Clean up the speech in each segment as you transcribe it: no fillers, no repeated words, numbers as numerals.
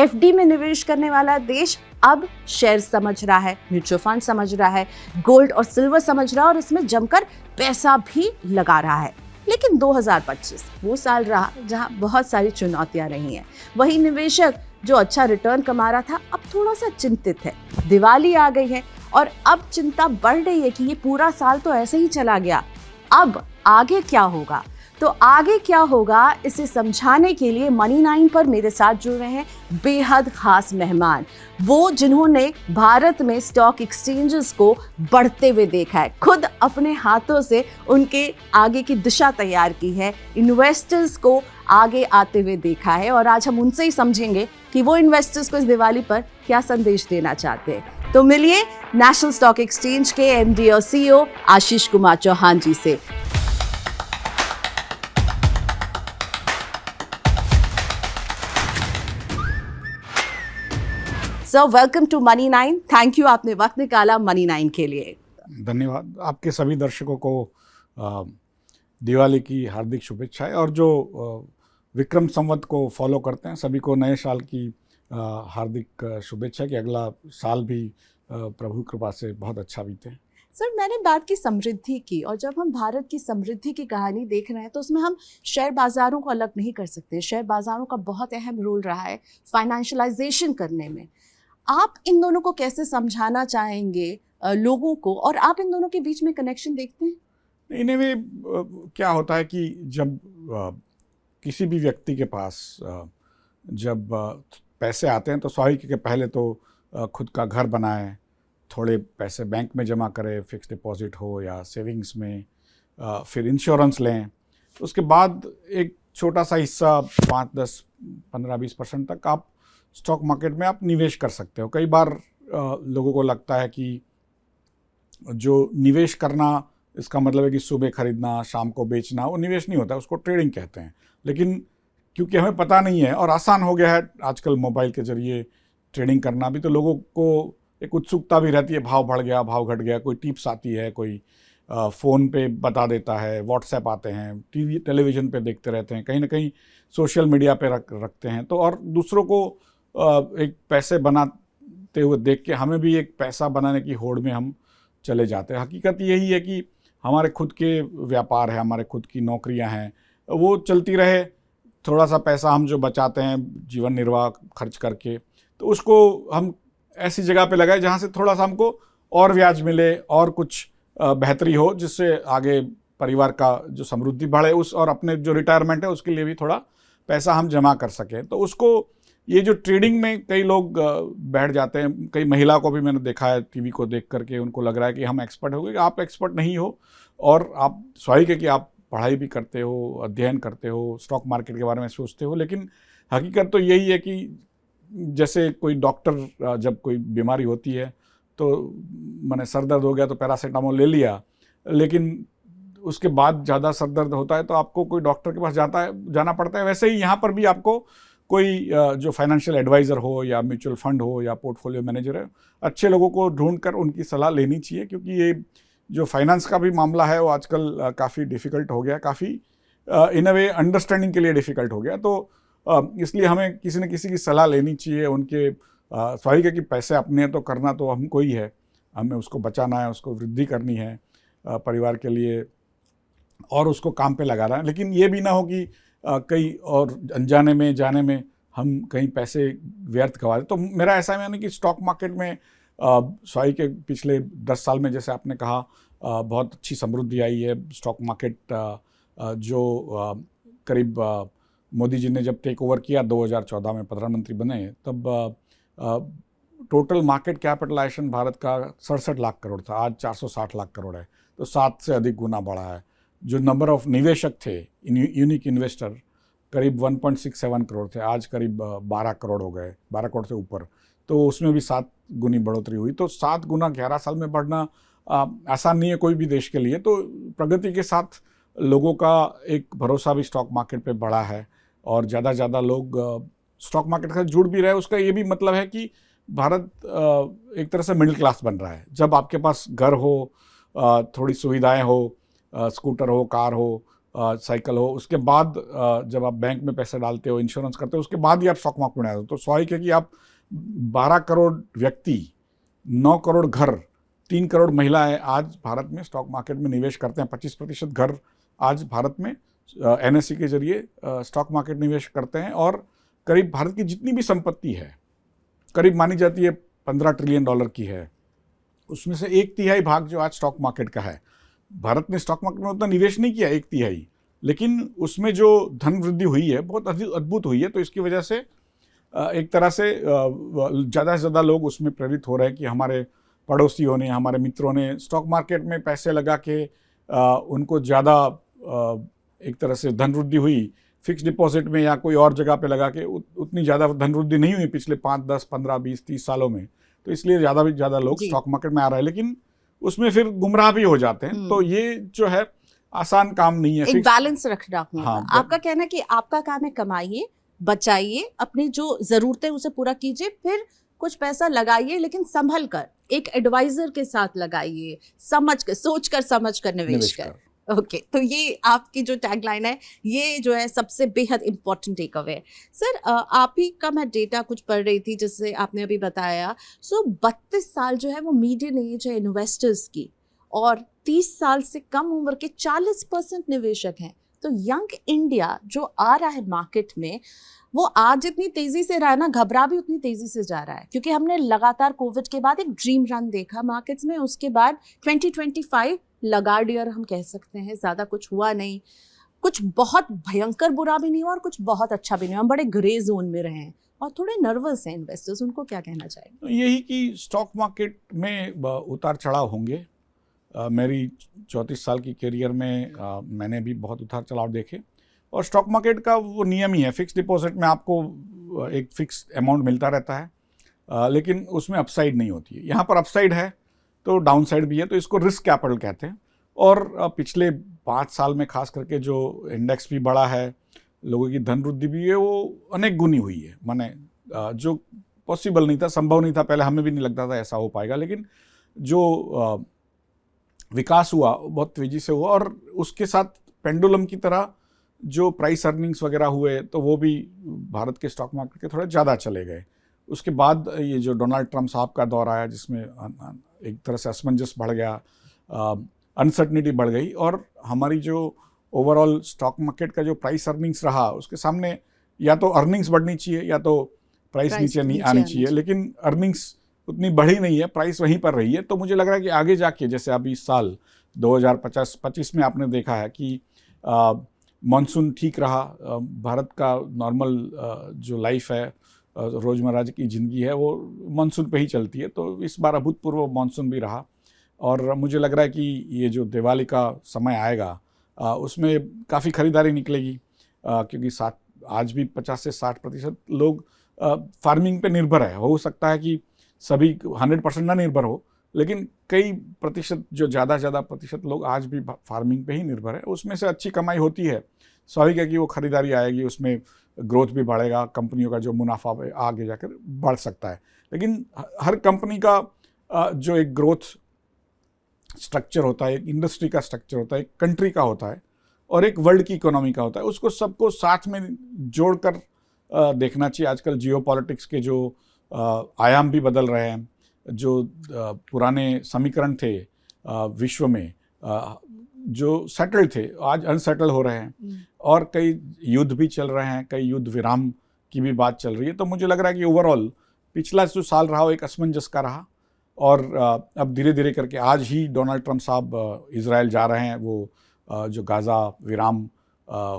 FD में निवेश करने वाला देश अब शेयर समझ रहा है, म्यूचुअल फंड समझ रहा है, गोल्ड और सिल्वर समझ रहा है और इसमें जमकर पैसा भी लगा रहा है। लेकिन 2025 वो साल रहा जहां बहुत सारी चुनौतियां रही हैं। वही निवेशक जो अच्छा रिटर्न कमा रहा था अब थोड़ा सा चिंतित है। दिवाली आ गई है और अब चिंता बढ़ रही है कि ये पूरा साल तो ऐसे ही चला गया, अब आगे क्या होगा। तो आगे क्या होगा इसे समझाने के लिए मनी 9 पर मेरे साथ जुड़ रहे हैं बेहद खास मेहमान, वो जिन्होंने भारत में स्टॉक एक्सचेंजेस को बढ़ते हुए देखा है, खुद अपने हाथों से उनके आगे की दिशा तैयार की है, इन्वेस्टर्स को आगे आते हुए देखा है और आज हम उनसे ही समझेंगे कि वो इन्वेस्टर्स को इस दिवाली पर क्या संदेश देना चाहते हैं। तो मिलिए नेशनल स्टॉक एक्सचेंज के एमडी और सीईओ आशीष कुमार चौहान जी से। Sir welcome to money 9। Thank you, आपने वक्त निकाला मनी 9 के लिए। धन्यवाद। आपके सभी दर्शकों को दिवाली की हार्दिक शुभेच्छाएं और जो विक्रम संवत को फॉलो करते हैं सभी को नए साल की हार्दिक शुभेच्छा कि अगला साल भी प्रभु कृपा से बहुत अच्छा बीते। सर मैंने बात की समृद्धि की, और जब हम भारत की समृद्धि की कहानी देख रहे हैं तो उसमें हम शेयर बाज़ारों को अलग नहीं कर सकते। शेयर बाज़ारों का बहुत अहम रोल रहा है फाइनेंशियलाइजेशन करने में। आप इन दोनों को कैसे समझाना चाहेंगे लोगों को, और आप इन दोनों के बीच में कनेक्शन देखते हैं? इन्हें में क्या होता है कि जब किसी भी व्यक्ति के पास जब पैसे आते हैं तो स्वाभाविक है पहले तो खुद का घर बनाए, थोड़े पैसे बैंक में जमा करें, फिक्स डिपॉजिट हो या सेविंग्स में, फिर इंश्योरेंस लें, उसके बाद एक छोटा सा हिस्सा 5, 10, 15, 20% तक आप स्टॉक मार्केट में आप निवेश कर सकते हो। कई बार लोगों को लगता है कि जो निवेश करना इसका मतलब है कि सुबह खरीदना शाम को बेचना, वो निवेश नहीं होता, उसको ट्रेडिंग कहते हैं। लेकिन क्योंकि हमें पता नहीं है और आसान हो गया है आजकल मोबाइल के ज़रिए ट्रेडिंग करना भी, तो लोगों को एक उत्सुकता भी रहती है, भाव बढ़ गया, भाव घट गया, कोई टिप्स आती है, कोई फ़ोन पे बता देता है, व्हाट्सएप आते हैं, टीवी टेलीविज़न पे देखते रहते हैं, कहीं ना कहीं सोशल मीडिया पे रखते हैं। तो और दूसरों को एक पैसे बनाते हुए देख के हमें भी एक पैसा बनाने की होड़ में हम चले जाते हैं। हकीकत यही है कि हमारे खुद के व्यापार है, हमारे खुद की नौकरियां हैं, वो चलती रहे, थोड़ा सा पैसा हम जो बचाते हैं जीवन निर्वाह खर्च करके, तो उसको हम ऐसी जगह पे लगाए जहाँ से थोड़ा सा हमको और ब्याज मिले और कुछ बेहतरी हो, जिससे आगे परिवार का जो समृद्धि बढ़े उस और अपने जो रिटायरमेंट है उसके लिए भी थोड़ा पैसा हम जमा कर सकें। तो उसको ये जो ट्रेडिंग में कई लोग बैठ जाते हैं, कई महिला को भी मैंने देखा है टीवी को देख करके, उनको लग रहा है कि हम एक्सपर्ट हो गए। आप एक्सपर्ट नहीं हो और आप स्वाभाविक है कि आप पढ़ाई भी करते हो, अध्ययन करते हो, स्टॉक मार्केट के बारे में सोचते हो, लेकिन हकीकत तो यही है कि जैसे कोई डॉक्टर जब कोई बीमारी होती है तो मैंने सर दर्द हो गया तो पैरासीटामोल ले लिया, लेकिन उसके बाद ज़्यादा सर दर्द होता है तो आपको कोई डॉक्टर के पास जाना पड़ता है। वैसे ही यहाँ पर भी आपको कोई जो फाइनेंशियल एडवाइज़र हो या म्यूचुअल फंड हो या पोर्टफोलियो मैनेजर है, अच्छे लोगों को ढूंढकर उनकी सलाह लेनी चाहिए, क्योंकि ये जो फाइनेंस का भी मामला है वो आजकल काफ़ी डिफ़िकल्ट हो गया, काफ़ी इन अ वे अंडरस्टैंडिंग के लिए डिफ़िकल्ट हो गया। तो इसलिए हमें किसी न किसी की सलाह लेनी चाहिए। उनके स्वाभाविक है कि पैसे अपने हैं तो करना तो हमको ही है, हमें उसको बचाना है, उसको वृद्धि करनी है परिवार के लिए और उसको काम पे लगाना है। लेकिन ये भी ना हो कि कई और अनजाने में जाने में हम कहीं पैसे व्यर्थ गवा दें। तो मेरा ऐसा मानना है कि स्टॉक मार्केट में स्वाभाविक के पिछले 10 साल में जैसे आपने कहा बहुत अच्छी समृद्धि आई है। स्टॉक मार्केट जो करीब मोदी जी ने जब टेक ओवर किया 2014 में प्रधानमंत्री बने, तब टोटल मार्केट कैपिटलाइजेशन भारत का 67 लाख करोड़ था, आज 460 लाख करोड़ है, तो 7 से अधिक गुना बढ़ा है। जो नंबर ऑफ निवेशक थे, यूनिक इन्वेस्टर करीब 1.67 करोड़ थे, आज करीब 12 करोड़ हो गए, 12 करोड़ से ऊपर, तो उसमें भी 7 गुनी बढ़ोतरी हुई। तो 7 गुना 11 साल में बढ़ना आसान नहीं है कोई भी देश के लिए। तो प्रगति के साथ लोगों का एक भरोसा भी स्टॉक मार्केट पे बढ़ा है और ज़्यादा से ज़्यादा लोग स्टॉक मार्केट के साथ जुड़ भी रहे। उसका ये भी मतलब है कि भारत एक तरह से मिडिल क्लास बन रहा है। जब आपके पास घर हो, थोड़ी सुविधाएं हो, स्कूटर हो, कार हो, साइकिल हो, उसके बाद जब आप बैंक में पैसे डालते हो, इंश्योरेंस करते हो, उसके बाद ही आप स्टॉक मार्केट में आते हो। तो स्वाभाविक है कि आप 12 करोड़ व्यक्ति, 9 करोड़ घर, 3 करोड़ महिलाएं आज भारत में स्टॉक मार्केट में निवेश करते हैं। 25% घर आज भारत में NSE के जरिए स्टॉक मार्केट निवेश करते हैं। और करीब भारत की जितनी भी संपत्ति है, करीब मानी जाती है $15 ट्रिलियन की है, उसमें से 1/3 भाग जो आज स्टॉक मार्केट का है। भारत ने स्टॉक मार्केट में उतना निवेश नहीं किया 1/3, लेकिन उसमें जो धन वृद्धि हुई है बहुत अद्भुत हुई है। तो इसकी वजह से एक तरह से ज़्यादा से ज़्यादा लोग उसमें प्रेरित हो रहे हैं कि हमारे पड़ोसियों ने, हमारे मित्रों ने स्टॉक मार्केट में पैसे लगा के उनको ज़्यादा एक तरह से धन वृद्धि हुई। फिक्स डिपॉजिट में या कोई और जगह पे लगा के उतनी ज़्यादा धन वृद्धि नहीं हुई पिछले 5, 10, 15, 20, 30 सालों में। तो इसलिए ज़्यादा लोग स्टॉक मार्केट में आ रहे हैं, लेकिन उसमें फिर गुमराह भी हो जाते हैं। तो ये जो है आसान काम नहीं है, एक बैलेंस रखना होगा। हाँ, आपका कहना है कि आपका काम है कमाइए, बचाइए, अपनी जो जरूरतें उसे पूरा कीजिए, फिर कुछ पैसा लगाइए, लेकिन संभल कर, एक एडवाइजर के साथ लगाइए, समझ कर, सोच कर समझ कर निवेश कर। ओके, तो ये आपकी जो टैगलाइन है, ये जो है सबसे बेहद इंपॉर्टेंट टेक अवे है। सर, आप ही का मैं डेटा कुछ पढ़ रही थी जिससे आपने अभी बताया, 32 साल जो है वो मीडियन एज है इन्वेस्टर्स की, और 30 साल से कम उम्र के 40% निवेशक हैं। तो यंग इंडिया जो आ रहा है मार्केट में, वो आज जितनी तेजी से रहा है ना, घबरा भी उतनी तेजी से जा रहा है, क्योंकि हमने लगातार कोविड के बाद एक ड्रीम रन देखा मार्केट्स में। उसके बाद 2025 लगाडियर हम कह सकते हैं, ज्यादा कुछ हुआ नहीं, कुछ बहुत भयंकर बुरा भी नहीं हुआ और कुछ बहुत अच्छा भी नहीं हुआ। हम बड़े ग्रे जोन में रहे हैं और थोड़े नर्वस हैं इन्वेस्टर्स। उनको क्या कहना चाहिए? यही कि स्टॉक मार्केट में उतार चढ़ाव होंगे। मेरी 34 साल की करियर में मैंने भी बहुत उतार चढ़ाव देखे, और स्टॉक मार्केट का वो नियम ही है, फिक्स डिपॉजिट में आपको एक फिक्स अमाउंट मिलता रहता है, लेकिन उसमें अपसाइड नहीं होती है। यहाँ पर अपसाइड है तो डाउन साइड भी है, तो इसको रिस्क कैपिटल कहते हैं। और पिछले 5 साल में खास करके जो इंडेक्स भी बढ़ा है, लोगों की धन वृद्धि भी है, वो अनेक गुनी हुई है। माने जो पॉसिबल नहीं था, संभव नहीं था, पहले हमें भी नहीं लगता था ऐसा हो पाएगा, लेकिन जो विकास हुआ बहुत तेजी से हुआ। और उसके साथ पेंडुलम की तरह जो प्राइस अर्निंग्स वगैरह हुए, तो वो भी भारत के स्टॉक मार्केट के थोड़े ज़्यादा चले गए। उसके बाद ये जो डोनाल्ड ट्रंप साहब का दौर आया, जिसमें एक तरह से असमंजस बढ़ गया, अनसर्टनिटी बढ़ गई, और हमारी जो ओवरऑल स्टॉक मार्केट का जो प्राइस अर्निंग्स रहा, उसके सामने या तो अर्निंग्स बढ़नी चाहिए या तो प्राइस नीचे नहीं आनी चाहिए, लेकिन अर्निंग्स उतनी बढ़ी नहीं है, प्राइस वहीं पर रही है। तो मुझे लग रहा है कि आगे जाके, जैसे अभी इस साल 2025 में आपने देखा है कि मानसून ठीक रहा, भारत का नॉर्मल जो लाइफ है, रोज़मर्रा की ज़िंदगी है, वो मानसून पे ही चलती है। तो इस बार अभूतपूर्व मानसून भी रहा, और मुझे लग रहा है कि ये जो दिवाली का समय आएगा, उसमें काफ़ी खरीदारी निकलेगी, क्योंकि आज भी 50 से 60% लोग फार्मिंग पे निर्भर है। हो सकता है कि सभी 100% ना निर्भर हो, लेकिन कई प्रतिशत, जो ज़्यादा प्रतिशत लोग आज भी फार्मिंग पे ही निर्भर है। उसमें से अच्छी कमाई होती है, स्वाभाविक है कि वो खरीदारी आएगी, उसमें ग्रोथ भी बढ़ेगा, कंपनियों का जो मुनाफा आगे जाकर बढ़ सकता है। लेकिन हर कंपनी का जो एक ग्रोथ स्ट्रक्चर होता है, एक इंडस्ट्री का स्ट्रक्चर होता है, एक कंट्री का होता है, और एक वर्ल्ड की इकोनॉमी का होता है, उसको सबको साथ में जोड़कर देखना चाहिए। आजकल जियोपॉलिटिक्स के जो आयाम भी बदल रहे हैं, जो पुराने समीकरण थे विश्व में, जो सेटल्ड थे, आज अनसेटल हो रहे हैं, और कई युद्ध भी चल रहे हैं, कई युद्ध विराम की भी बात चल रही है। तो मुझे लग रहा है कि ओवरऑल पिछला जो साल रहा वो एक असमंजस का रहा, और अब धीरे धीरे करके आज ही डोनाल्ड ट्रंप साहब इजराइल जा रहे हैं, वो जो गाज़ा विराम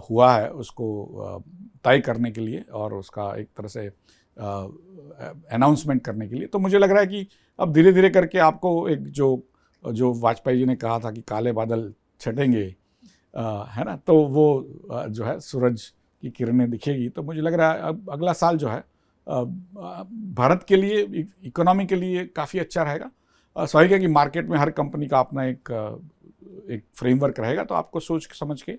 हुआ है उसको तय करने के लिए, और उसका एक तरह से अनाउंसमेंट करने के लिए। तो मुझे लग रहा है कि अब धीरे धीरे करके आपको एक जो वाजपेयी जी ने कहा था कि काले बादल छटेंगे, है ना, तो वो जो है सूरज की किरणें दिखेगी। तो मुझे लग रहा है अब अगला साल जो है भारत के लिए, इकोनॉमी के लिए काफ़ी अच्छा रहेगा। स्वाभाविक है कि मार्केट में हर कंपनी का अपना एक फ्रेमवर्क रहेगा, तो आपको सोच समझ के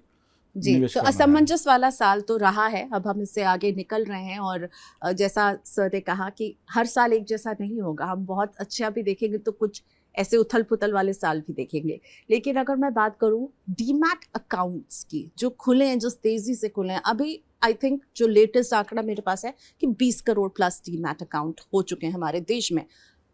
जी। तो असमंजस वाला साल तो रहा है, अब हम इससे आगे निकल रहे हैं, और जैसा सर ने कहा कि हर साल एक जैसा नहीं होगा। हम बहुत अच्छा भी देखेंगे तो कुछ ऐसे उथल पुथल वाले साल भी देखेंगे। लेकिन अगर मैं बात करूं डीमैट अकाउंट्स की जो खुले हैं, जो तेजी से खुले हैं, अभी आई थिंक जो लेटेस्ट आंकड़ा मेरे पास है कि 20 करोड़ प्लस डीमैट अकाउंट हो चुके हैं हमारे देश में।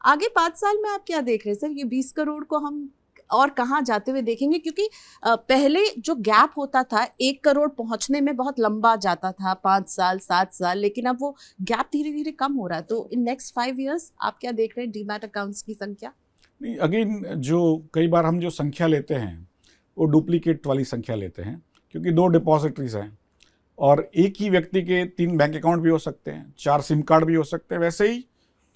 आगे 5 साल में आप क्या देख रहे हैं सर, ये 20 करोड़ को हम और कहाँ जाते हुए देखेंगे? क्योंकि पहले जो गैप होता था 1 करोड़ पहुंचने में बहुत लंबा जाता था, 5 साल 7 साल, लेकिन अब वो गैप धीरे धीरे कम हो रहा है। तो इन नेक्स्ट 5 इयर्स आप क्या देख रहे हैं डीमैट अकाउंट्स की संख्या? नहीं, अगेन जो कई बार हम जो संख्या लेते हैं वो डुप्लीकेट वाली संख्या लेते हैं, क्योंकि 2 डिपॉजिटरीज हैं और एक ही व्यक्ति के 3 बैंक अकाउंट भी हो सकते हैं, 4 सिम कार्ड भी हो सकते हैं, वैसे ही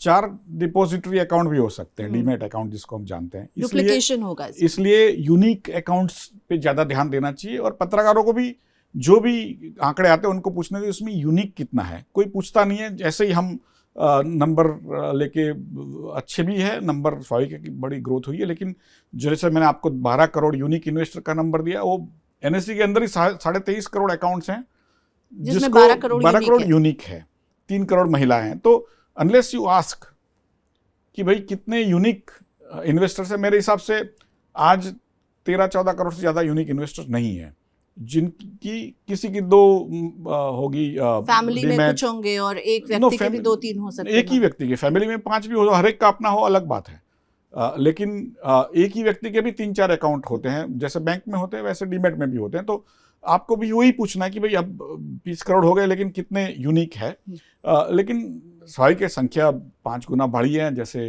4 डिपॉजिटरी अकाउंट भी हो सकते हैं, डीमैट अकाउंट जिसको हम जानते हैं। डुप्लीकेशन होगा इसलिए यूनिक अकाउंट्स पे ज़्यादा ध्यान देना चाहिए और पत्रकारों को भी जो भी आंकड़े आते हैं उनको पूछने चाहिए उसमें यूनिक कितना है। कोई पूछता नहीं है, जैसे ही हम नंबर लेके अच्छे भी है, नंबर स्वाभाविक है कि बड़ी ग्रोथ हुई है, लेकिन जैसे मैंने आपको 12 करोड़ यूनिक इन्वेस्टर का नंबर दिया, वो एनएससी के अंदर ही 23.5 करोड़ अकाउंट्स हैं जिसमें 12 करोड़ यूनिक है, 3 करोड़ महिला हैं। तो अनलेस यू आस्क कि भाई कितने यूनिक इन्वेस्टर्स हैं, मेरे हिसाब से आज 13-14 करोड़ से ज़्यादा यूनिक इन्वेस्टर्स नहीं है, जिनकी किसी की 2 होगी, फैमिली में कुछ होंगे और एक व्यक्ति के भी 2-3 हो सकते हैं। एक ही व्यक्ति के, फैमिली में 5 भी हो, हर एक का अपना हो, अलग बात है। लेकिन एक ही व्यक्ति के भी 3-4 अकाउंट होते हैं, जैसे बैंक में होते हैं वैसे डीमैट में भी होते हैं। तो आपको भी वही पूछना है कि भाई अब 20 करोड़ हो गए लेकिन कितने यूनिक है। लेकिन स्वाभाविक है संख्या 5 गुना बढ़ी है, जैसे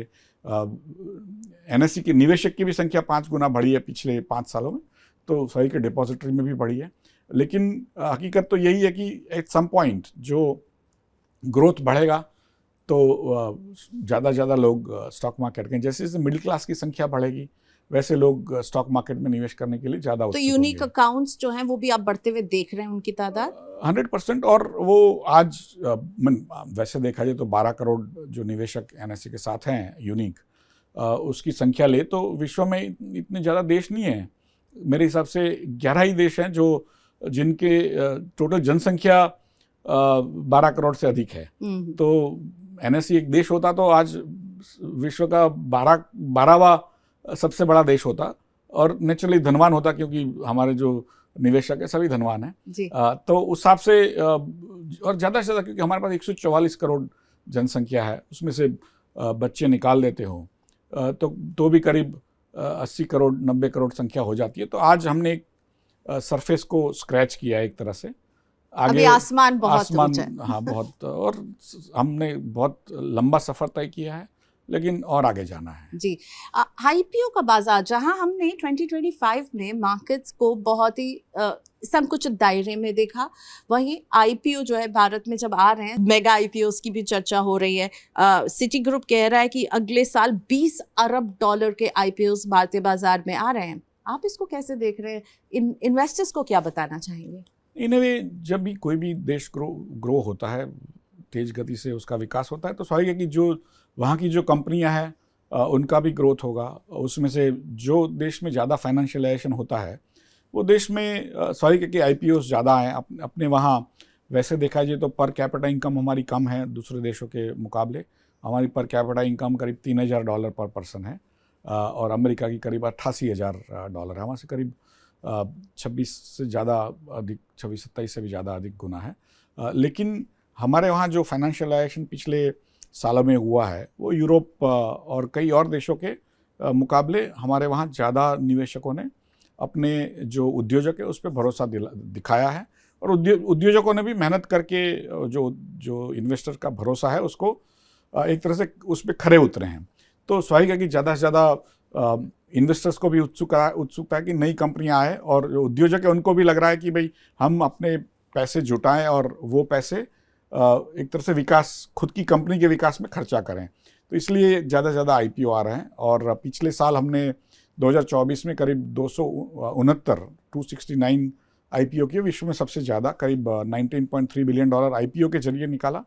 एनएससी के निवेशक की भी संख्या 5 गुना बढ़ी है पिछले 5 सालों में, तो स्वाभाविक है डिपॉजिटरी में भी बढ़ी है। लेकिन हकीकत तो यही है कि एट सम पॉइंट जो ग्रोथ बढ़ेगा तो ज़्यादा से ज़्यादा लोग स्टॉक मार्केट के, जैसे जैसे मिडिल क्लास की संख्या बढ़ेगी वैसे लोग स्टॉक मार्केट में निवेश करने के लिए ज़्यादा उत्सुक होंगे। तो यूनिक अकाउंट्स जो हैं वो भी आप बढ़ते हुए देख रहे हैं, उनकी तादाद 100%। और वो आज वैसे देखा जाए तो 12 करोड़ जो निवेशक एनएससी के साथ हैं यूनिक, उसकी संख्या ले तो विश्व में इतने ज़्यादा देश नहीं है। मेरे हिसाब से 11 ही देश हैं जो जिनके टोटल जनसंख्या 12 करोड़ से अधिक है। तो एनएससी एक देश होता तो आज विश्व का 12वां सबसे बड़ा देश होता और नेचुरली धनवान होता, क्योंकि हमारे जो निवेशक है सभी धनवान हैं। तो उस हिसाब से और ज़्यादा से ज़्यादा, क्योंकि हमारे पास 144 करोड़ जनसंख्या है, उसमें से बच्चे निकाल देते हो तो भी करीब 80 करोड़ 90 करोड़ संख्या हो जाती है। तो आज हमने एक सरफेस को स्क्रैच किया एक तरह से। आगे अभी आसमान बहुत ऊंचा है। हाँ बहुत, और हमने बहुत लंबा सफ़र तय किया है, लेकिन और आगे जाना है। जी, आईपीओ का बाजार, जहां हमने 2025 में मार्केट्स को बहुत ही संकुचित दायरे में देखा, वहीं आईपीओ जो है भारत में जब आ रहे हैं, मेगा आईपीओस की भी चर्चा हो रही है। सिटी ग्रुप कह रहा है कि अगले साल 20 अरब डॉलर के आईपीओस भारतीय बाजार में आ रहे हैं। आप इसको कैसे देख रहे हैं? इन्वेस्टर्स को क्या बताना चाहेंगे? इन वे जब भी कोई भी देश ग्रो होता है, तेज गति से उसका विकास होता है, तो स्वाभाविक है कि जो वहाँ की जो कंपनियां हैं उनका भी ग्रोथ होगा। उसमें से जो देश में ज़्यादा फाइनेंशियलाइजेशन होता है वो देश में स्वाभाविक है कि आईपीओस ज़्यादा हैं अपने वहाँ। वैसे देखा जाए तो पर कैपिटा इनकम हमारी कम है दूसरे देशों के मुकाबले। हमारी पर कैपिटा इनकम करीब $3000 पर पर्सन है और अमेरिका की करीब $88,000 है। हमारे से करीब 26 से ज़्यादा अधिक, 26-27 से भी ज़्यादा अधिक गुना है। लेकिन हमारे वहाँ जो फाइनेंशियलाइजेशन पिछले सालों में हुआ है वो यूरोप और कई और देशों के मुकाबले हमारे वहाँ ज़्यादा निवेशकों ने अपने जो उद्योजक है उस पर भरोसा दिखाया है और उद्योजकों ने भी मेहनत करके जो इन्वेस्टर का भरोसा है उसको एक तरह से उस पर खरे उतरे हैं। तो स्वाभाविक है कि ज़्यादा से ज़्यादा इन्वेस्टर्स को भी उत्सुकता है कि नई कंपनियां आए और जो उद्योजक है उनको भी लग रहा है कि भाई हम अपने पैसे जुटाएं और वो पैसे एक तरह से विकास, खुद की कंपनी के विकास में खर्चा करें। तो इसलिए ज़्यादा से ज़्यादा आईपीओ आ रहे हैं। और पिछले साल हमने 2024 में करीब 269 आईपीओ किए, विश्व में सबसे ज़्यादा करीब $19.3 बिलियन आईपीओ के जरिए निकाला।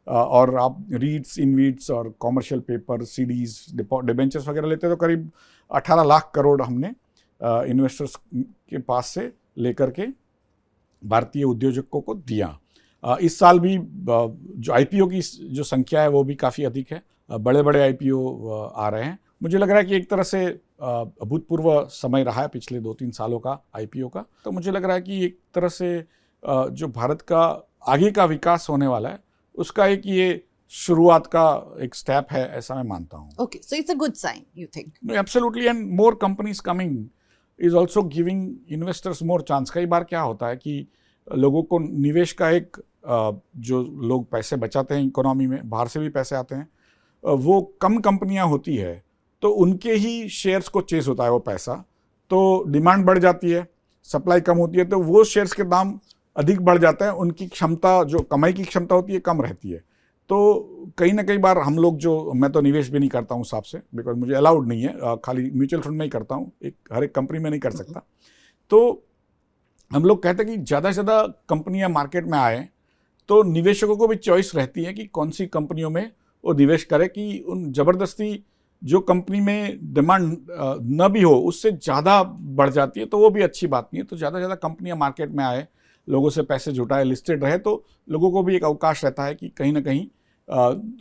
और आप रीड्स, इनवीड्स और कॉमर्शियल पेपर, सीडीज, डिबेंचर्स वगैरह लेते तो करीब 18 लाख करोड़ हमने इन्वेस्टर्स के पास से लेकर के भारतीय उद्योजकों को दिया। इस साल भी जो आईपीओ की जो संख्या है वो भी काफ़ी अधिक है। बड़े बड़े आईपीओ आ रहे हैं मुझे लग रहा है कि एक तरह से अभूतपूर्व समय रहा है पिछले 2-3 सालों का आईपीओ का। तो मुझे लग रहा है कि एक तरह से जो भारत का आगे का विकास होने वाला है उसका एक ये शुरुआत का एक स्टेप है, ऐसा मैं मानता हूँ। Okay, so it's a good sign, you think? Absolutely, and more companies coming is also giving investors more chance. कई बार क्या होता है कि लोगों को निवेश का एक जो लोग पैसे बचाते हैं इकोनॉमी में, बाहर से भी पैसे आते हैं, वो कम कंपनियां होती है तो उनके ही शेयर्स को चेस होता है वो पैसा, तो डिमांड बढ़ जाती है, सप्लाई कम होती है, तो वो शेयर्स के दाम अधिक बढ़ जाता है, उनकी क्षमता, जो कमाई की क्षमता होती है, कम रहती है। तो कहीं ना कई बार हम लोग जो, मैं तो निवेश भी नहीं करता हूँ हिसाब से, बिकॉज मुझे अलाउड नहीं है, खाली म्यूचुअल फंड में ही करता हूँ, हर एक कंपनी में नहीं कर सकता। तो हम लोग कहते हैं कि ज़्यादा से ज़्यादा कंपनियां मार्केट में आए तो निवेशकों को भी चॉइस रहती है कि कौन सी कंपनियों में वो निवेश करे, कि उन ज़बरदस्ती जो कंपनी में डिमांड न भी हो उससे ज़्यादा बढ़ जाती है, तो वो भी अच्छी बात नहीं है। तो ज़्यादा से ज़्यादा कंपनियां मार्केट में आए, लोगों से पैसे जुटाए, लिस्टेड रहे, तो लोगों को भी एक अवकाश रहता है कि कहीं ना कहीं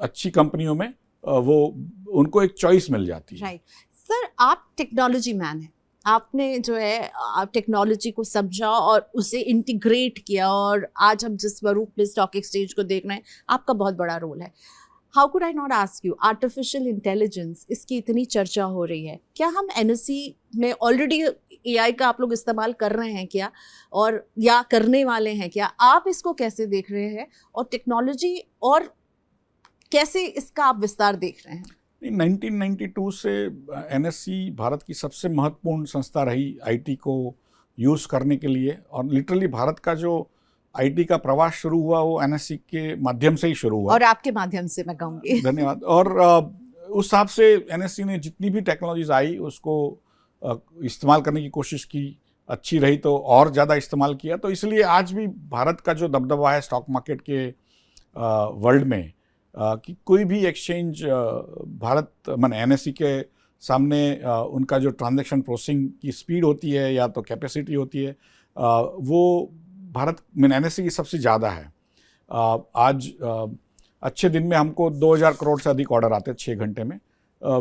अच्छी कंपनियों में वो उनको एक चॉइस मिल जाती है। राइट सर, आप टेक्नोलॉजी मैन हैं, आपने जो है आप टेक्नोलॉजी को समझा और उसे इंटीग्रेट किया, और आज हम जिस स्वरूप में स्टॉक एक्सचेंज को देख रहे हैं आपका बहुत बड़ा रोल है। How could I not ask you, artificial intelligence, इसकी इतनी चर्चा हो रही है, क्या हम एनएसई में ऑलरेडी एआई का आप लोग इस्तेमाल कर रहे हैं क्या, और या करने वाले हैं क्या? आप इसको कैसे देख रहे हैं, और टेक्नोलॉजी और कैसे इसका आप विस्तार देख रहे हैं? 1992 से एनएससी भारत की सबसे महत्वपूर्ण संस्था रही आईटी को यूज़ करने के लिए, और लिटरली भारत का जो आईटी का प्रवास शुरू हुआ वो एनएससी के माध्यम से ही शुरू हुआ, और आपके माध्यम से मैं कहूँगी। धन्यवाद। और उस हिसाब से एनएससी ने जितनी भी टेक्नोलॉजीज आई उसको इस्तेमाल करने की कोशिश की, अच्छी रही तो और ज़्यादा इस्तेमाल किया। तो इसलिए आज भी भारत का जो दबदबा है स्टॉक मार्केट के वर्ल्ड में, कि कोई भी एक्सचेंज भारत माने एनएससी के सामने उनका जो ट्रांजैक्शन प्रोसेसिंग की स्पीड होती है या तो कैपेसिटी होती है, वो भारत में एनएससी की सबसे ज़्यादा है। आज अच्छे दिन में हमको 2000 करोड़ से अधिक ऑर्डर आते हैं 6 घंटे में।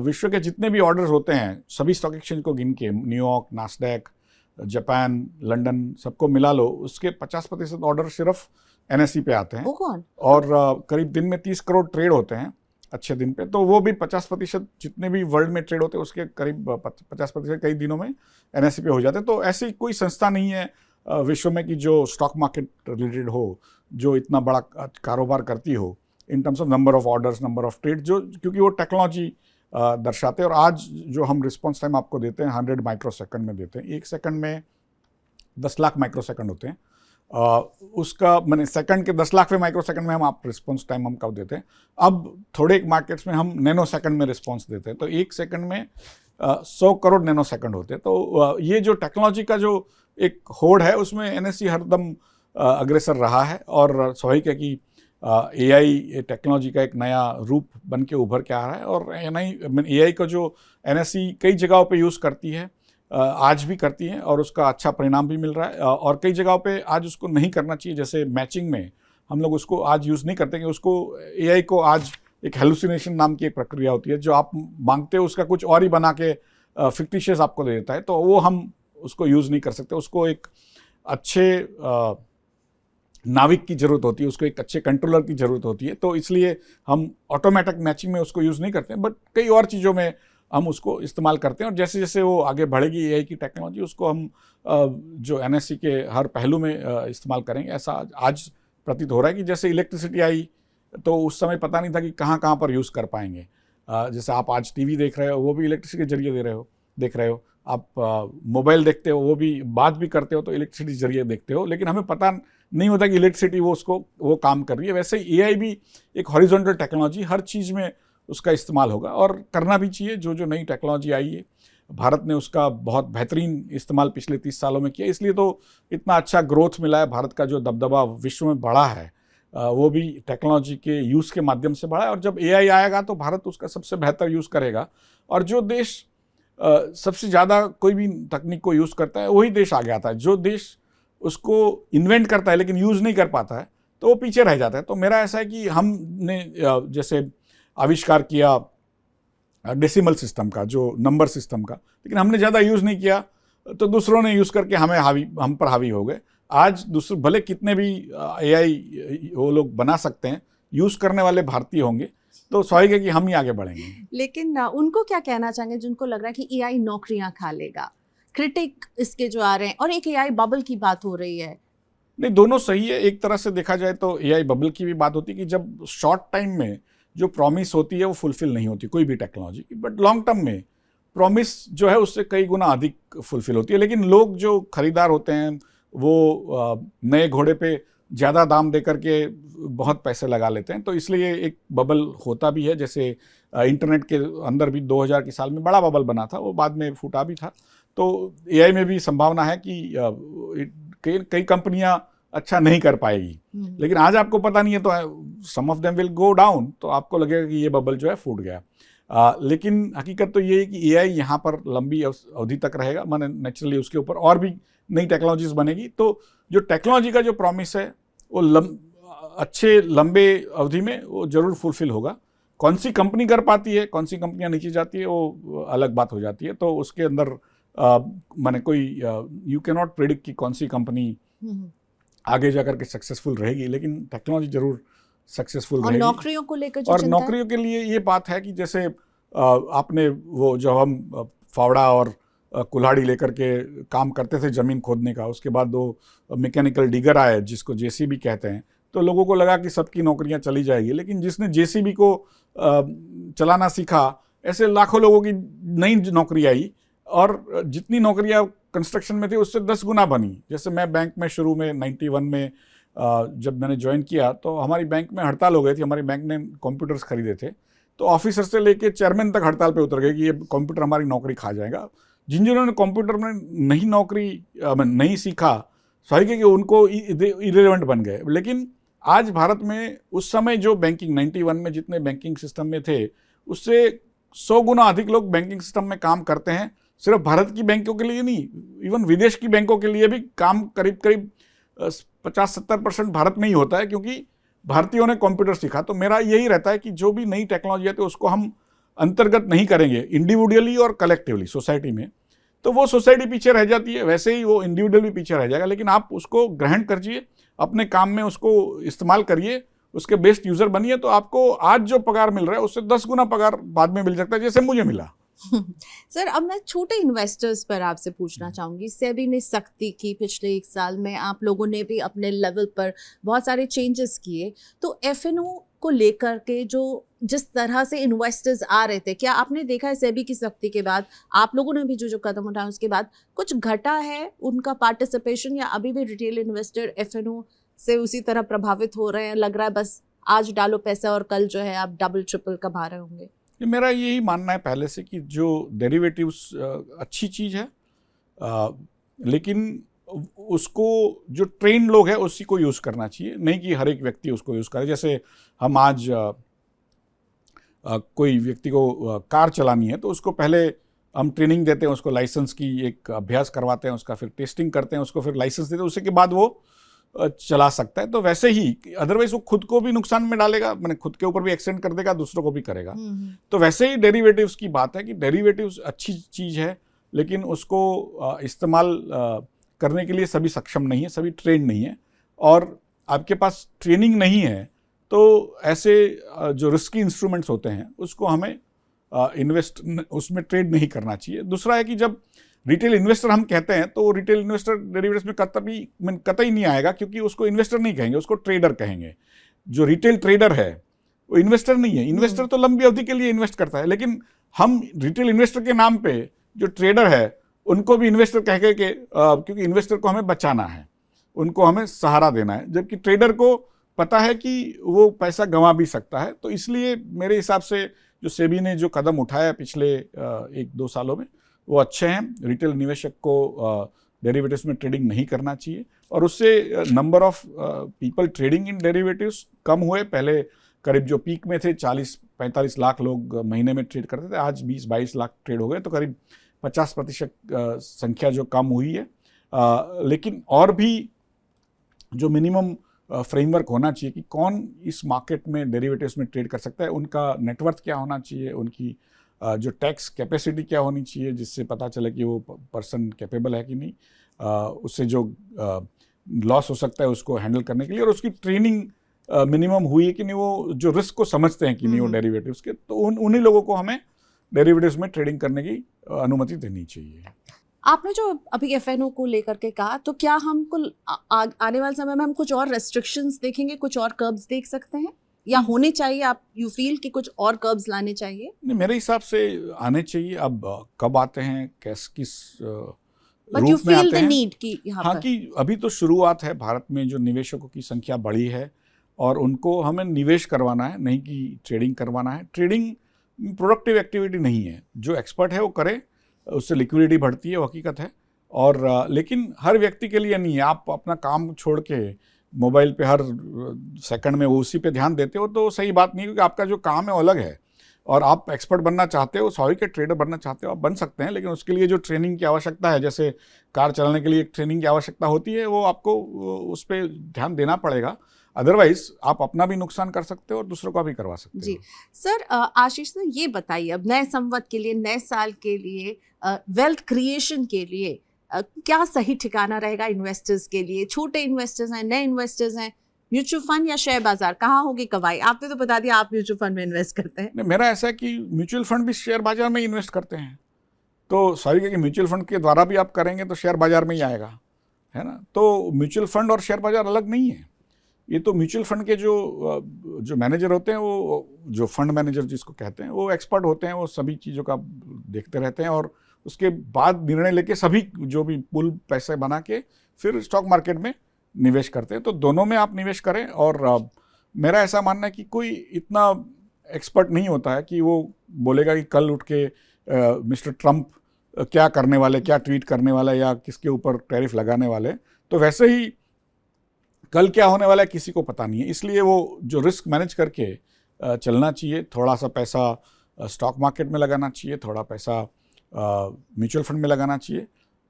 विश्व के जितने भी ऑर्डर्स होते हैं सभी स्टॉक एक्सचेंज को गिन के, न्यूयॉर्क, नास्डैक, जापान, लंदन, सबको मिला लो, उसके 50% ऑर्डर सिर्फ एनएससी पे आते हैं। और करीब दिन में 30 करोड़ ट्रेड होते हैं अच्छे दिन पे, तो वो भी 50% जितने भी वर्ल्ड में ट्रेड होते हैं उसके करीब 50% कई दिनों में एनएससी पे हो जाते हैं। तो ऐसी कोई संस्था नहीं है विश्व में कि जो स्टॉक मार्केट रिलेटेड हो, जो इतना बड़ा कारोबार करती हो in terms of number of orders, number of trade, जो क्योंकि वो टेक्नोलॉजी दर्शाते हैं। और आज जो हम रिस्पॉन्स टाइम आपको देते हैं 100 माइक्रोसेकंड में देते हैं, 1 सेकंड में 10 लाख माइक्रोसेकंड होते हैं। उसका मैंने सेकंड के 10 लाख माइक्रोसेकंड में हम आप रिस्पॉन्स टाइम हम कब देते हैं। अब थोड़े मार्केट्स में हम नैनो सेकंड में रिस्पॉन्स देते हैं, तो 1 सेकंड में 100 करोड़ नैनो सेकंड होते हैं। तो ये जो टेक्नोलॉजी का जो एक होड़ है उसमें एनएससी हरदम अग्रसर रहा है, और स्वाभाविक है कि एआई टेक्नोलॉजी का एक नया रूप बन के उभर के आ रहा है। और एआई का जो एनएससी कई जगहों पे यूज़ करती है, आज भी करती है, और उसका अच्छा परिणाम भी मिल रहा है। और कई जगहों पे आज उसको नहीं करना चाहिए, जैसे मैचिंग में हम लोग उसको आज यूज़ नहीं करते, कि उसको एआई को आज एक हेलुसिनेशन नाम की एक प्रक्रिया होती है, जो आप मांगते हो उसका कुछ और ही बना के फिक्टिशियस आपको दे देता है, तो वो हम उसको यूज़ नहीं कर सकते। उसको एक अच्छे नाविक की ज़रूरत होती है, उसको एक अच्छे कंट्रोलर की ज़रूरत होती है। तो इसलिए हम ऑटोमेटिक मैचिंग में उसको यूज़ नहीं करते हैं, बट कई और चीज़ों में हम उसको इस्तेमाल करते हैं। और जैसे जैसे वो आगे बढ़ेगी एआई की टेक्नोलॉजी, उसको हम जो एनएससी के हर पहलू में इस्तेमाल करेंगे। ऐसा आज प्रतीत हो रहा है कि जैसे इलेक्ट्रिसिटी आई तो उस समय पता नहीं था कि कहाँ कहाँ पर यूज़ कर पाएंगे। जैसे आप आज टीवी देख रहे हो वो भी इलेक्ट्रिसिटी के जरिए देख रहे हो, आप मोबाइल देखते हो वो भी, बात भी करते हो तो इलेक्ट्रिसिटी के जरिए देखते हो, लेकिन हमें पता नहीं होता कि इलेक्ट्रिसिटी वो काम कर रही है। वैसे ही एआई भी एक हॉरिजॉन्टल टेक्नोलॉजी, हर चीज़ में उसका इस्तेमाल होगा और करना भी चाहिए। जो नई टेक्नोलॉजी आई है भारत ने उसका बहुत बेहतरीन इस्तेमाल पिछले 30 सालों में किया, इसलिए तो इतना अच्छा ग्रोथ मिला है। भारत का जो दबदबा विश्व में बढ़ा है वो भी टेक्नोलॉजी के यूज़ के माध्यम से बढ़ा है। और जब एआई आएगा तो भारत उसका सबसे बेहतर यूज़ करेगा, और जो देश सबसे ज़्यादा कोई भी तकनीक को यूज़ करता है वही देश आगे आता है। जो देश उसको इन्वेंट करता है लेकिन यूज़ नहीं कर पाता है तो वो पीछे रह जाता है। तो मेरा ऐसा है कि हमने जैसे आविष्कार किया डेसिमल सिस्टम का, जो नंबर सिस्टम का, लेकिन हमने ज़्यादा यूज़ नहीं किया तो दूसरों ने यूज़ करके हम पर हावी हो गए। आज दूसरे भले कितने भी AI वो लोग बना सकते हैं, यूज़ करने वाले भारतीय होंगे तो स्वाभाविक है कि हम ही आगे बढ़ेंगे। लेकिन उनको क्या कहना चाहेंगे जिनको लग रहा है कि AI नौकरियां खा लेगा? क्रिटिक इसके जो आ रहे हैं, और एक AI बबल की बात हो रही है। नहीं, दोनों सही है। एक तरह से देखा जाए तो AI बबल की भी बात होती है कि जब शॉर्ट टाइम में जो प्रॉमिस होती है वो फुलफिल नहीं होती कोई भी टेक्नोलॉजी की, बट लॉन्ग टर्म में प्रॉमिस जो है उससे कई गुना अधिक फुलफिल होती है। लेकिन लोग जो खरीदार होते हैं वो नए घोड़े पे ज़्यादा दाम दे करके बहुत पैसे लगा लेते हैं, तो इसलिए एक बबल होता भी है। जैसे इंटरनेट के अंदर भी 2000 के साल में बड़ा बबल बना था, वो बाद में फूटा भी था। तो AI में भी संभावना है कि कई कंपनियां अच्छा नहीं कर पाएगी, लेकिन आज आपको पता नहीं है तो some of them will go down, तो आपको लगेगा कि ये बबल जो है फूट गया। लेकिन हकीकत तो ये है कि AI यहाँ पर लंबी अवधि तक रहेगा, माने नेचुरली उसके ऊपर और भी नई टेक्नोलॉजीज बनेगी। तो जो टेक्नोलॉजी का जो प्रॉमिस है वो अच्छे लंबे अवधि में वो जरूर फुलफिल होगा। कौन सी कंपनी कर पाती है, कौन सी कंपनियां नीचे जाती है, वो अलग बात हो जाती है। तो उसके अंदर माने कोई यू कैन नॉट प्रेडिक्ट कि कौन सी कंपनी आगे जाकर के सक्सेसफुल रहेगी, लेकिन टेक्नोलॉजी जरूर सक्सेसफुल रहेगी। और नौकरियों को लेकर जो और चिंता है? नौकरियों के लिए ये बात है कि जैसे आपने वो जब हम फावड़ा और कुल्हाड़ी लेकर के काम करते थे ज़मीन खोदने का, उसके बाद वो मैकेनिकल डिगर आए जिसको JCB कहते हैं, तो लोगों को लगा कि सबकी नौकरियां चली जाएगी। लेकिन जिसने JCB को चलाना सीखा, ऐसे लाखों लोगों की नई नौकरी आई, और जितनी नौकरियां कंस्ट्रक्शन में थी उससे 10 गुना बनी। जैसे मैं बैंक में शुरू में 91 में जब मैंने ज्वाइन किया तो हमारी बैंक में हड़ताल हो गई थी। हमारी बैंक ने कंप्यूटर्स खरीदे थे, तो ऑफिसर से लेके चेयरमैन तक हड़ताल पे उतर गए कि ये कंप्यूटर हमारी नौकरी खा जाएगा। जिन्होंने कंप्यूटर में नहीं नौकरी नहीं सीखा, स्वाभाविक है कि उनको इरेलेवेंट बन गए। लेकिन आज भारत में उस समय जो बैंकिंग 91 में जितने बैंकिंग सिस्टम में थे, उससे 100 गुना अधिक लोग बैंकिंग सिस्टम में काम करते हैं। सिर्फ भारत की बैंकों के लिए नहीं, इवन विदेश की बैंकों के लिए भी काम करीब 50-70% भारत में ही होता है, क्योंकि भारतीयों ने कंप्यूटर सीखा। तो मेरा यही रहता है कि जो भी नई टेक्नोलॉजी आती है उसको हम अंतर्गत नहीं करेंगे इंडिविजुअली और कलेक्टिवली सोसाइटी में, तो वो सोसाइटी पीछे रह जाती है। वैसे ही वो इंडिविजुअल भी पीछे रह जाएगा। लेकिन आप उसको ग्रहण करिए, अपने काम में उसको इस्तेमाल करिए, उसके बेस्ट यूजर बनिए, तो आपको आज जो पगार मिल रहा है उससे 10 गुना पगार बाद में मिल सकता है, जैसे मुझे मिला। सर, अब मैं छोटे इन्वेस्टर्स पर आपसे पूछना चाहूंगी। सेबी ने सख्ती की पिछले 1 साल में, आप लोगों ने भी अपने लेवल पर बहुत सारे चेंजेस किए, तो FNO को लेकर के जो जिस तरह से इन्वेस्टर्स आ रहे थे, क्या आपने देखा है सेबी की सख्ती के बाद आप लोगों ने भी जो कदम उठाए उसके बाद कुछ घटा है उनका पार्टिसिपेशन, या अभी भी रिटेल इन्वेस्टर FNO से उसी तरह प्रभावित हो रहे हैं? लग रहा है बस आज डालो पैसा और कल जो है आप डबल ट्रिपल कमा रहे होंगे। मेरा यही मानना है पहले से कि जो डेरिवेटिव्स अच्छी चीज़ है, लेकिन उसको जो ट्रेंड लोग हैं उसी को यूज़ करना चाहिए, नहीं कि हर एक व्यक्ति उसको यूज़ करे। जैसे हम आज कोई व्यक्ति को कार चलानी है तो उसको पहले हम ट्रेनिंग देते हैं, उसको लाइसेंस की एक अभ्यास करवाते हैं, उसका फिर टेस्टिंग करते हैं, उसको फिर लाइसेंस देते हैं, उसके बाद वो चला सकता है। तो वैसे ही अदरवाइज वो खुद को भी नुकसान में डालेगा, मैंने खुद के ऊपर भी एक्सीडेंट कर देगा, दूसरों को भी करेगा। तो वैसे ही डेरिवेटिव्स की बात है कि डेरिवेटिव्स अच्छी चीज़ है, लेकिन उसको इस्तेमाल करने के लिए सभी सक्षम नहीं है, सभी ट्रेंड नहीं है, और आपके पास ट्रेनिंग नहीं है तो ऐसे जो रिस्की इंस्ट्रूमेंट्स होते हैं उसको हमें उसमें ट्रेड नहीं करना चाहिए। दूसरा है कि जब रिटेल इन्वेस्टर हम कहते हैं तो रिटेल इन्वेस्टर डेरिवेटिव्स में कतई नहीं आएगा, क्योंकि उसको इन्वेस्टर नहीं कहेंगे, उसको ट्रेडर कहेंगे। जो रिटेल ट्रेडर है वो इन्वेस्टर नहीं है। इन्वेस्टर तो लंबी अवधि के लिए इन्वेस्ट करता है, लेकिन हम रिटेल इन्वेस्टर के नाम पे जो ट्रेडर है उनको भी इन्वेस्टर कह के क्योंकि इन्वेस्टर को हमें बचाना है, उनको हमें सहारा देना है, जबकि ट्रेडर को पता है कि वो पैसा गंवा भी सकता है। तो इसलिए मेरे हिसाब से जो सेबी ने जो कदम उठाया पिछले 1-2 सालों में वो अच्छे हैं। रिटेल निवेशक को डेरिवेटिव्स में ट्रेडिंग नहीं करना चाहिए, और उससे number of people trading in derivatives कम हुए। पहले करीब जो पीक में थे 40-45 लाख लोग महीने में ट्रेड करते थे, आज 20-22 लाख ट्रेड हो गए, तो करीब 50% संख्या जो कम हुई है। लेकिन और भी जो मिनिमम फ्रेमवर्क होना चाहिए कि कौन इस मार्केट में डेरिवेटिव्स में ट्रेड कर सकता है, उनका नेटवर्थ क्या होना चाहिए, उनकी जो टैक्स कैपेसिटी क्या होनी चाहिए, जिससे पता चले कि वो पर्सन कैपेबल है कि नहीं, उससे जो लॉस हो सकता है उसको हैंडल करने के लिए, और उसकी ट्रेनिंग मिनिमम हुई है कि नहीं, वो जो रिस्क को समझते हैं कि नहीं वो डेरिवेटिव्स के, तो उन्हीं लोगों को हमें डेरिवेटिव्स में ट्रेडिंग करने की अनुमति देनी चाहिए। आपने जो अभी एफएनओ को लेकर के कहा, तो क्या हम आने वाले समय में हम कुछ और रेस्ट्रिक्शंस देखेंगे, कुछ और कर्ब्स देख सकते हैं, या होने चाहिए? आप यू फील कि कुछ और कर्ब्स लाने चाहिए? नहीं, मेरे हिसाब से आने चाहिए। अब कब आते हैं, किस बट यू रूप में फील आते द हैं? नीड कि यहाँ हाँ, पर कि अभी तो शुरुआत है, भारत में जो निवेशकों की संख्या बढ़ी है और उनको हमें निवेश करवाना है, नहीं कि ट्रेडिंग करवाना है। ट्रेडिंग प्रोडक्टिव एक्टिविटी नहीं है, जो एक्सपर्ट है वो करे, उससे लिक्विडिटी बढ़ती है, वो हकीकत है। और लेकिन हर व्यक्ति के लिए नहीं है। आप अपना काम छोड़ के मोबाइल पे हर सेकंड में वो उसी पे ध्यान देते हो तो सही बात नहीं, क्योंकि आपका जो काम है वो अलग है, और आप एक्सपर्ट बनना चाहते हो, स्वाभाविक है, ट्रेडर बनना चाहते हो, आप बन सकते हैं, लेकिन उसके लिए जो ट्रेनिंग की आवश्यकता है, जैसे कार चलाने के लिए एक ट्रेनिंग की आवश्यकता होती है, वो आपको उस पर ध्यान देना पड़ेगा। अदरवाइज आप अपना भी नुकसान कर सकते हो और दूसरों का भी करवा सकते जी। हो। सर, आशीष सर, ये बताइए, अब नए संवत के लिए, नए साल के लिए, वेल्थ क्रिएशन के लिए क्या सही ठिकाना रहेगा इन्वेस्टर्स के लिए? छोटे इन्वेस्टर्स हैं, नए इन्वेस्टर्स हैं, म्यूचुअल फंड या शेयर बाजार, कहाँ होगी कमाई? आपने तो बता दिया आप म्यूचुअल फंड में इन्वेस्ट करते हैं। नहीं, मेरा ऐसा है कि म्यूचुअल फंड भी शेयर बाजार में इन्वेस्ट करते हैं, तो स्वाभाविक है कि म्यूचुअल फंड के द्वारा भी आप करेंगे तो शेयर बाजार में ही आएगा, है ना। तो म्यूचुअल फंड और शेयर बाजार अलग नहीं है। ये तो म्यूचुअल फंड के जो मैनेजर होते हैं, वो जो फंड मैनेजर जिसको कहते हैं, वो एक्सपर्ट होते हैं, वो सभी चीज़ों का देखते रहते हैं और उसके बाद निर्णय लेके सभी जो भी पूल पैसे बना के फिर स्टॉक मार्केट में निवेश करते हैं। तो दोनों में आप निवेश करें। और मेरा ऐसा मानना है कि कोई इतना एक्सपर्ट नहीं होता है कि वो बोलेगा कि कल उठ के मिस्टर ट्रंप क्या करने वाले, क्या ट्वीट करने वाला, या किसके ऊपर टैरिफ लगाने वाले। तो वैसे ही कल क्या होने वाला है किसी को पता नहीं है, इसलिए वो जो रिस्क मैनेज करके चलना चाहिए। थोड़ा सा पैसा स्टॉक मार्केट में लगाना चाहिए, थोड़ा पैसा म्यूचुअल फंड में लगाना चाहिए,